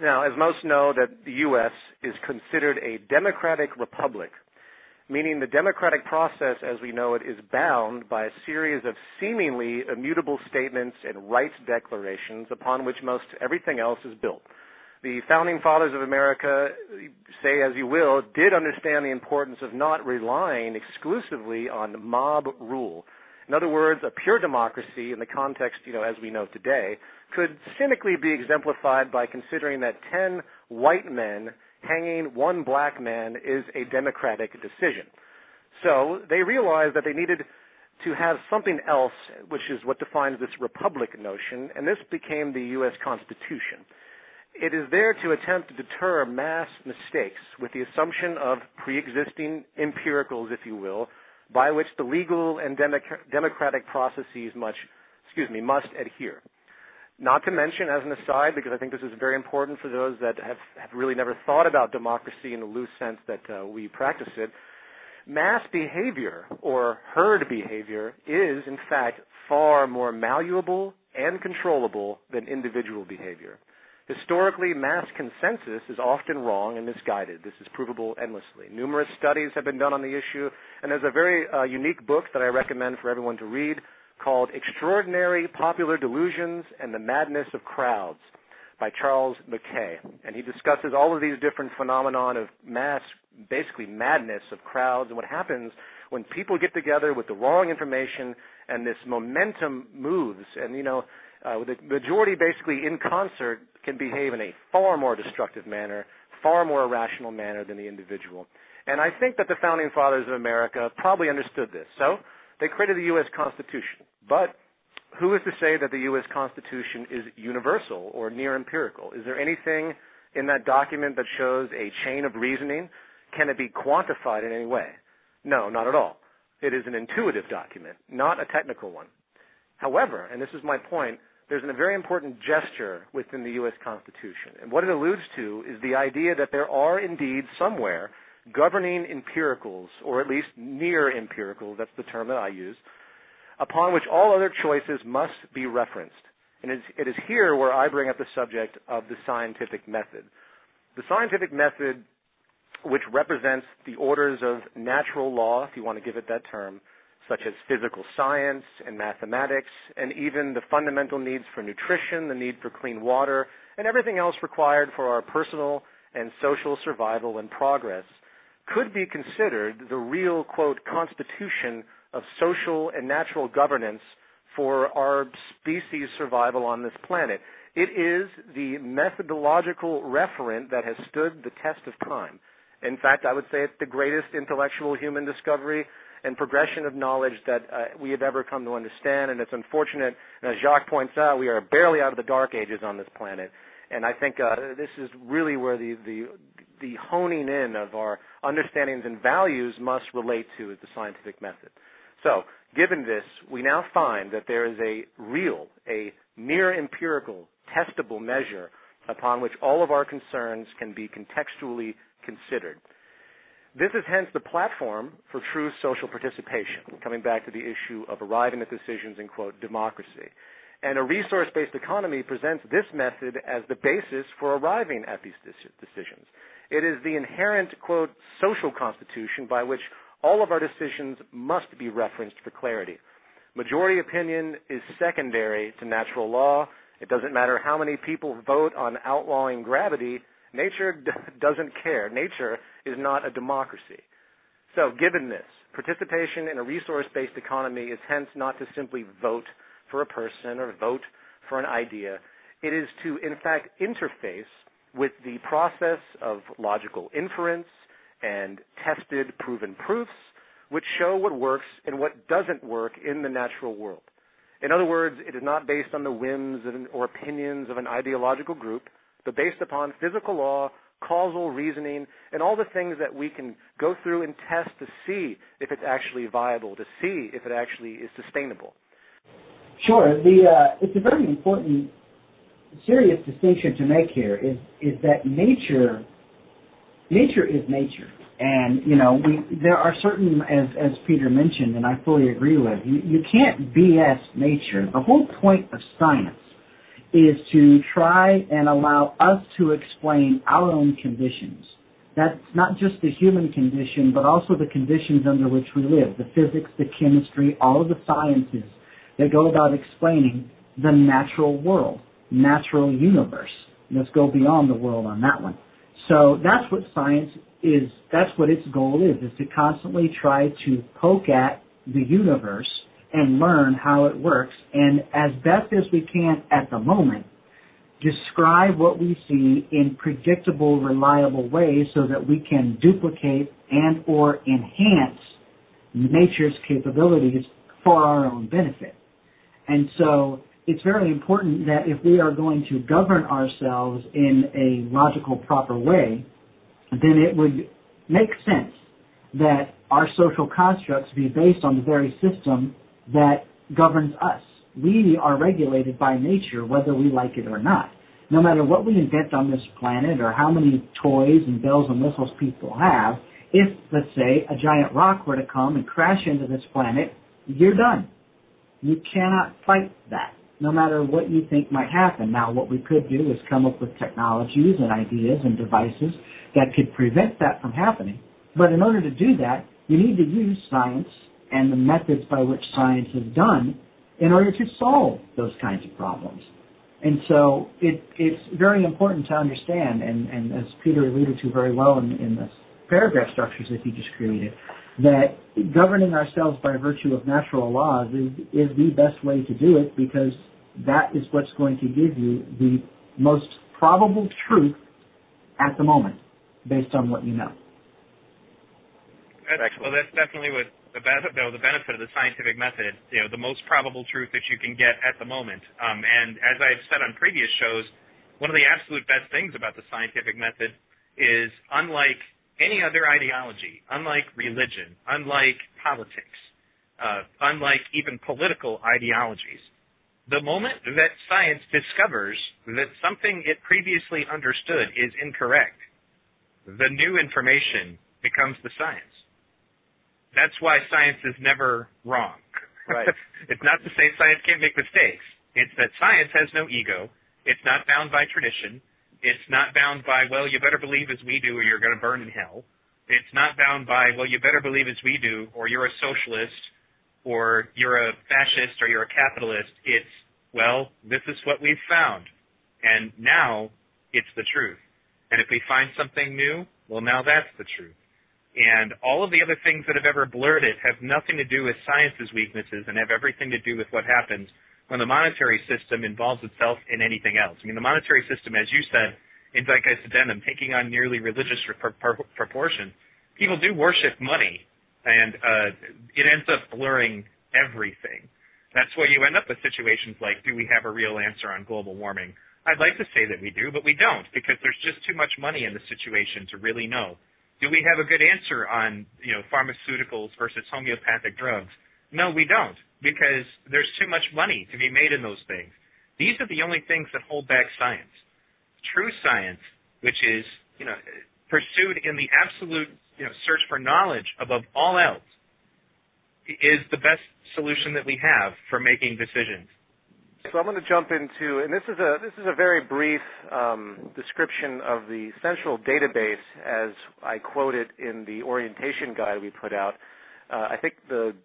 Now, as most know, that the U.S. is considered a democratic republic, meaning the democratic process as we know it is bound by a series of seemingly immutable statements and rights declarations upon which most everything else is built. The founding fathers of America, say as you will, did understand the importance of not relying exclusively on mob rule. In other words, a pure democracy in the context, as we know today, could cynically be exemplified by considering that 10 white men hanging one black man is a democratic decision. So they realized that they needed to have something else, which is what defines this republic notion, and this became the U.S. Constitution. It is there to attempt to deter mass mistakes with the assumption of pre-existing empiricals, if you will, by which the legal and democratic processes must adhere. Not to mention, as an aside, because I think this is very important for those that have really never thought about democracy in the loose sense that we practice it, mass behavior or herd behavior is, in fact, far more malleable and controllable than individual behavior. Historically, mass consensus is often wrong and misguided. This is provable endlessly. Numerous studies have been done on the issue, and there's a very unique book that I recommend for everyone to read called Extraordinary Popular Delusions and the Madness of Crowds by Charles Mackay. And he discusses all of these different phenomenon of mass, basically madness of crowds, and what happens when people get together with the wrong information and this momentum moves. And, the majority basically in concert can behave in a far more destructive manner, far more irrational manner than the individual. And I think that the founding fathers of America probably understood this. So they created the U.S. Constitution. But who is to say that the U.S. Constitution is universal or near empirical? Is there anything in that document that shows a chain of reasoning? Can it be quantified in any way? No, not at all. It is an intuitive document, not a technical one. However, and this is my point, there's a very important gesture within the U.S. Constitution. And what it alludes to is the idea that there are indeed somewhere governing empiricals, or at least near empiricals, that's the term that I use, upon which all other choices must be referenced. And it is here where I bring up the subject of the scientific method. The scientific method, which represents the orders of natural law, if you want to give it that term, such as physical science and mathematics, and even the fundamental needs for nutrition, the need for clean water, and everything else required for our personal and social survival and progress, could be considered the real, quote, constitution of social and natural governance for our species' survival on this planet. It is the methodological referent that has stood the test of time. In fact, I would say it's the greatest intellectual human discovery and progression of knowledge that we have ever come to understand, and it's unfortunate, and as Jacques points out, we are barely out of the dark ages on this planet, and I think this is really where the honing in of our understandings and values must relate to is the scientific method. So, given this, we now find that there is a real, a near empirical, testable measure upon which all of our concerns can be contextually considered. This is hence the platform for true social participation, coming back to the issue of arriving at decisions in, quote, democracy. And a resource-based economy presents this method as the basis for arriving at these decisions. It is the inherent, quote, social constitution by which all of our decisions must be referenced for clarity. Majority opinion is secondary to natural law. It doesn't matter how many people vote on outlawing gravity. Nature doesn't care. Nature is not a democracy. So given this, participation in a resource-based economy is hence not to simply vote for a person or vote for an idea. It is to, in fact, interface with the process of logical inference and tested, proven proofs, which show what works and what doesn't work in the natural world. In other words, it is not based on the whims or opinions of an ideological group, but based upon physical law, causal reasoning, and all the things that we can go through and test to see if it's actually viable, to see if it actually is sustainable. Sure. It's a very important, serious distinction to make here is that nature is nature. And, there are certain, as Peter mentioned, and I fully agree with, you can't BS nature. The whole point of science is to try and allow us to explain our own conditions. That's not just the human condition, but also the conditions under which we live, the physics, the chemistry, all of the sciences that go about explaining the natural world, natural universe. Let's go beyond the world on that one. So that's what science is, that's what its goal is to constantly try to poke at the universe and learn how it works, and as best as we can at the moment, describe what we see in predictable, reliable ways so that we can duplicate and or enhance nature's capabilities for our own benefit. And so it's very important that if we are going to govern ourselves in a logical, proper way, then it would make sense that our social constructs be based on the very system that governs us. We are regulated by nature whether we like it or not. No matter what we invent on this planet or how many toys and bells and whistles people have, if, let's say, a giant rock were to come and crash into this planet, you're done. You cannot fight that, no matter what you think might happen. Now, what we could do is come up with technologies and ideas and devices that could prevent that from happening. But in order to do that, you need to use science and the methods by which science is done in order to solve those kinds of problems. And so it's very important to understand, and as Peter alluded to very well in the paragraph structures that he just created, that governing ourselves by virtue of natural laws is the best way to do it, because that is what's going to give you the most probable truth at the moment, based on what you know. Well, that's definitely what the benefit of the scientific method, the most probable truth that you can get at the moment. And as I've said on previous shows, one of the absolute best things about the scientific method is, unlike any other ideology, unlike religion, unlike politics, unlike even political ideologies, the moment that science discovers that something it previously understood is incorrect, the new information becomes the science. That's why science is never wrong. Right. It's not to say science can't make mistakes. It's that science has no ego. It's not bound by tradition. It's not bound by, well, you better believe as we do or you're going to burn in hell. It's not bound by, well, you better believe as we do or you're a socialist or you're a fascist or you're a capitalist. It's, well, this is what we've found. And now it's the truth. And if we find something new, well, now that's the truth. And all of the other things that have ever blurred it have nothing to do with science's weaknesses and have everything to do with what happens when the monetary system involves itself in anything else. I mean, the monetary system, as you said, in Zeitgeist Addendum, taking on nearly religious proportions, people do worship money, and it ends up blurring everything. That's why you end up with situations like, do we have a real answer on global warming? I'd like to say that we do, but we don't, because there's just too much money in the situation to really know. Do we have a good answer on, pharmaceuticals versus homeopathic drugs? No, we don't, because there's too much money to be made in those things. These are the only things that hold back science. True science, which is, pursued in the absolute, search for knowledge above all else, is the best solution that we have for making decisions. So I'm going to jump into, and this is a very brief description of the central database as I quote it in the orientation guide we put out. I think the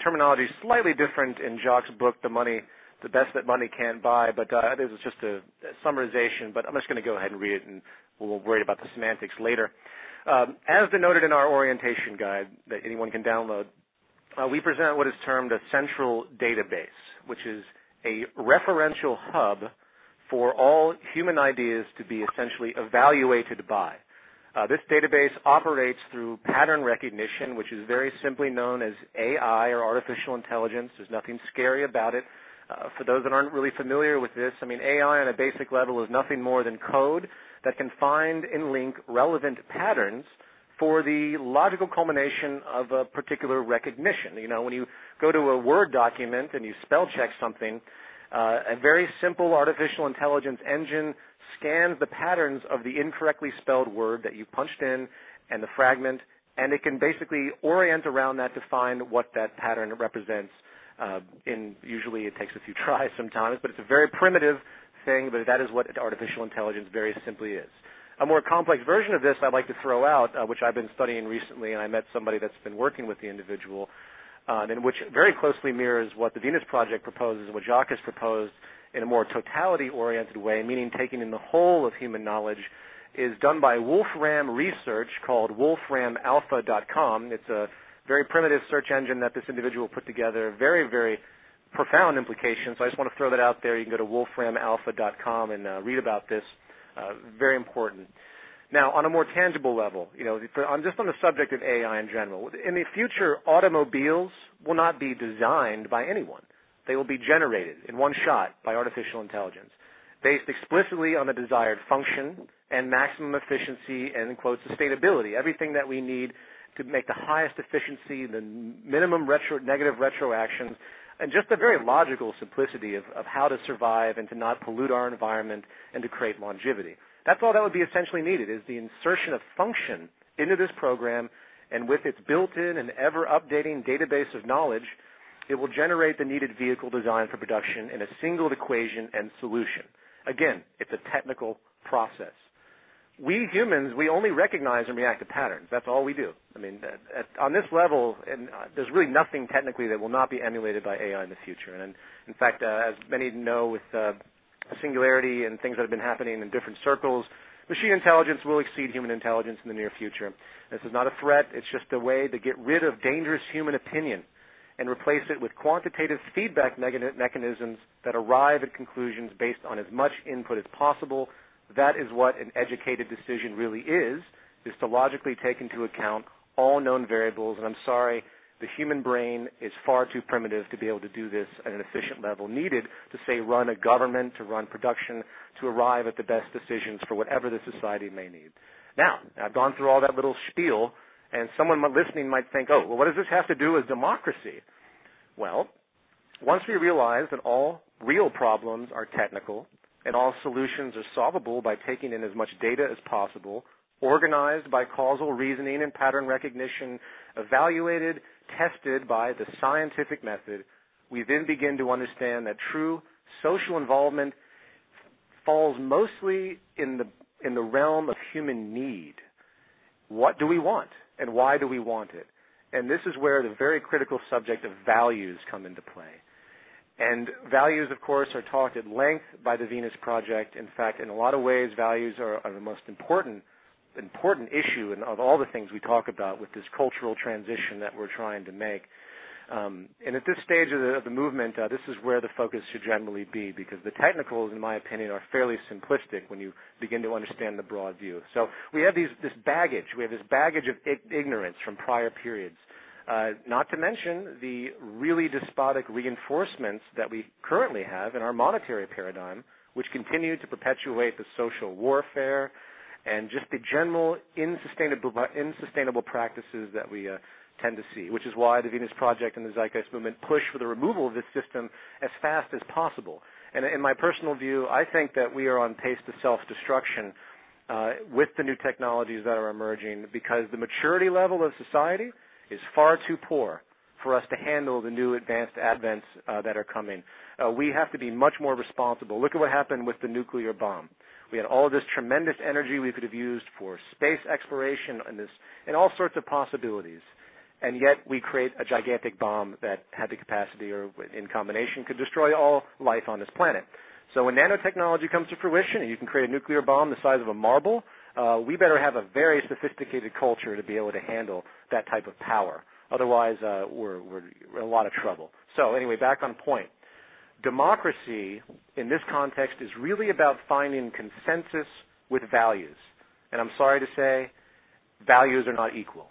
terminology is slightly different in Jacques' book, The Best That Money Can't Buy, but this is just a summarization, but I'm just going to go ahead and read it, and we'll worry about the semantics later. As denoted in our orientation guide that anyone can download, we present what is termed a central database, which is a referential hub for all human ideas to be essentially evaluated by. This database operates through pattern recognition, which is very simply known as AI, or artificial intelligence. There's nothing scary about it. For those that aren't really familiar with this, AI on a basic level is nothing more than code that can find and link relevant patterns for the logical culmination of a particular recognition. When you go to a Word document and you spell check something, a very simple artificial intelligence engine scans the patterns of the incorrectly spelled word that you punched in and the fragment, and it can basically orient around that to find what that pattern represents. Usually it takes a few tries sometimes, but it's a very primitive thing, but that is what artificial intelligence very simply is. A more complex version of this I'd like to throw out, which I've been studying recently, and I met somebody that's been working with the individual, and which very closely mirrors what the Venus Project proposes and what Jacques has proposed in a more totality-oriented way, meaning taking in the whole of human knowledge, is done by Wolfram Research called wolframalpha.com. It's a very primitive search engine that this individual put together, very, very profound implications. So I just want to throw that out there. You can go to wolframalpha.com and read about this. Very important. Now, on a more tangible level, I'm just on the subject of AI in general. In the future, automobiles will not be designed by anyone. They will be generated in one shot by artificial intelligence, based explicitly on the desired function and maximum efficiency and, quote, sustainability, everything that we need to make the highest efficiency, the minimum negative retroactions, and just the very logical simplicity of how to survive and to not pollute our environment and to create longevity. That's all that would be essentially needed, is the insertion of function into this program, and with its built-in and ever-updating database of knowledge, it will generate the needed vehicle design for production in a single equation and solution. Again, it's a technical process. We humans, we only recognize and react to patterns. That's all we do. I mean, on this level, and there's really nothing technically that will not be emulated by AI in the future. And in fact, as many know with singularity and things that have been happening in different circles, machine intelligence will exceed human intelligence in the near future. This is not a threat. It's just a way to get rid of dangerous human opinion and replace it with quantitative feedback mechanisms that arrive at conclusions based on as much input as possible. That is what an educated decision really is to logically take into account all known variables. And I'm sorry, the human brain is far too primitive to be able to do this at an efficient level needed to, say, run a government, to run production, to arrive at the best decisions for whatever the society may need. Now, I've gone through all that little spiel, and someone listening might think, oh, well, what does this have to do with democracy? Well, once we realize that all real problems are technical, and all solutions are solvable by taking in as much data as possible, organized by causal reasoning and pattern recognition, evaluated, tested by the scientific method, we then begin to understand that true social involvement falls mostly in the realm of human need. What do we want, and why do we want it? And this is where the very critical subject of values come into play. And values, of course, are taught at length by the Venus Project. In fact, in a lot of ways, values are the most important issue of all the things we talk about with this cultural transition that we're trying to make. And at this stage of the movement, this is where the focus should generally be, because the technicals, in my opinion, are fairly simplistic when you begin to understand the broad view. So we have this baggage. We have this baggage of ignorance from prior periods. Not to mention the really despotic reinforcements that we currently have in our monetary paradigm, which continue to perpetuate the social warfare and just the general insustainable practices that we tend to see, which is why the Venus Project and the Zeitgeist Movement push for the removal of this system as fast as possible. And in my personal view, I think that we are on pace to self-destruction with the new technologies that are emerging, because the maturity level of society is far too poor for us to handle the new advanced advents that are coming. We have to be much more responsible. Look at what happened with the nuclear bomb. We had all of this tremendous energy we could have used for space exploration and all sorts of possibilities. And yet we create a gigantic bomb that had the capacity, or in combination, could destroy all life on this planet. So when nanotechnology comes to fruition and you can create a nuclear bomb the size of a marble, we better have a very sophisticated culture to be able to handle that type of power. Otherwise, we're in a lot of trouble. So anyway, back on point. Democracy, in this context, is really about finding consensus with values. And I'm sorry to say, values are not equal.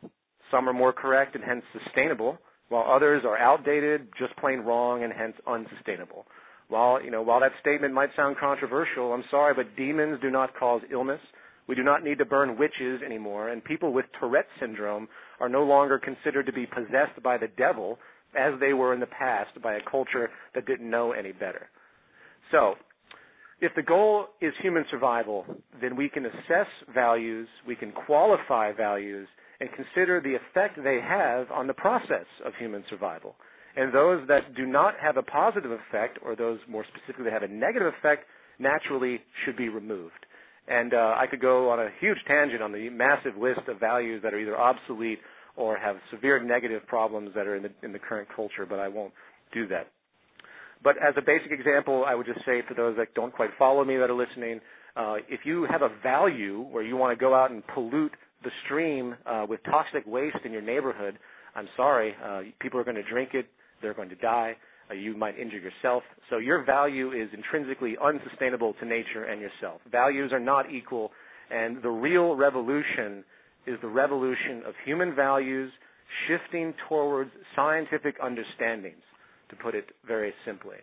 Some are more correct and hence sustainable, while others are outdated, just plain wrong, and hence unsustainable. While that statement might sound controversial, I'm sorry, but demons do not cause illness. We do not need to burn witches anymore, and people with Tourette syndrome are no longer considered to be possessed by the devil, as they were in the past by a culture that didn't know any better. So, if the goal is human survival, then we can assess values, we can qualify values, and consider the effect they have on the process of human survival. And those that do not have a positive effect, or those more specifically that have a negative effect, naturally should be removed. And I could go on a huge tangent on the massive list of values that are either obsolete or have severe negative problems that are in the current culture, but I won't do that. But as a basic example, I would just say for those that don't quite follow me that are listening, if you have a value where you want to go out and pollute the stream with toxic waste in your neighborhood, I'm sorry, people are going to drink it, they're going to die, you might injure yourself. So your value is intrinsically unsustainable to nature and yourself. Values are not equal, and the real revolution is the revolution of human values shifting towards scientific understandings, to put it very simply.